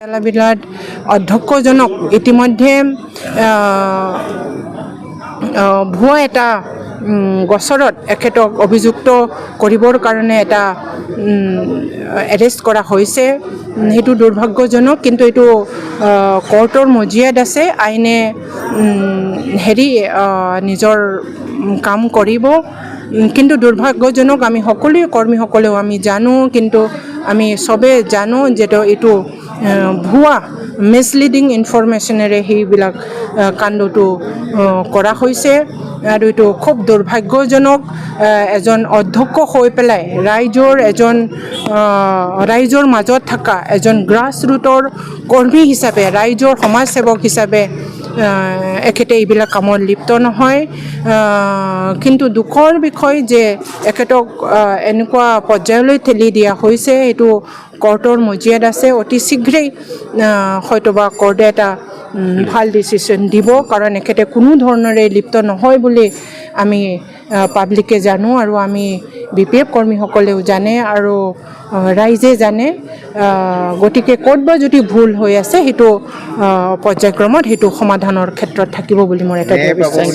বিলাত অধ্যক্ষজনক ইতিমধ্যে ভুৱা এটা গোচৰত এখেতক অভিযুক্ত কৰিবৰ কাৰণে এটা এৰেষ্ট কৰা হৈছে। সেইটো দুৰ্ভাগ্যজনক, কিন্তু এইটো কোৰ্টৰ মজিয়াত আছে। আইনে নিজৰ কাম কৰিব, কিন্তু দুৰ্ভাগ্যজনক। আমি সকলোৱে কৰ্মীসকলেও আমি জানো, কিন্তু আমি চবে জানো যে এইটো ভুৱা মিছলিডিং ইনফৰমেশ্যনেৰে সেইবিলাক কাণ্ডটো কৰা হৈছে। আৰু এইটো খুব দুৰ্ভাগ্যজনক। এজন অধ্যক্ষ হৈ পেলাই ৰাইজৰ মাজত থকা এজন গ্ৰাছৰুটৰ কৰ্মী হিচাপে, ৰাইজৰ সমাজসেৱক হিচাপে এখেতে এইবিলাক কামত লিপ্ত নহয়। কিন্তু দুখৰ বিষয় যে এখেতক এনেকুৱা পৰ্যায়লৈ ঠেলি দিয়া হৈছে। এইটো কোৰ্টৰ মজিয়াত আছে। অতি শীঘ্ৰেই হয়তোবা কোৰ্টে এটা ভাল ডিচিশ্যন দিব, কাৰণ এখেতে কোনো ধৰণৰে লিপ্ত নহয় বুলি আমি পাব্লিকে জানো, আৰু আমি BPF কৰ্মীসকলেও জানে, আৰু ৰাইজে জানে। গতিকে ক'ত বা যদি ভুল হৈ আছে, সেইটো পৰ্যায়ক্ৰমত সেইটো সমাধানৰ ক্ষেত্ৰত থাকিব বুলি মোৰ এটা বিশ্বাস।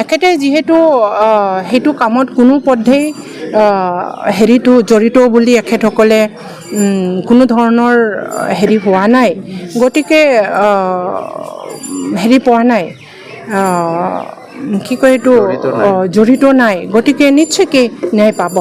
এখেতে যিহেতু সেইটো কামত কোনো পধ্যেই জড়িত বুলি এখেতসকলে কোনো ধৰণৰ হোৱা নাই, গতিকে পোৱা নাই, কি কয় এইটো, জড়িত নাই, গতিকে নিশ্চয়কৈ ন্যায় পাব।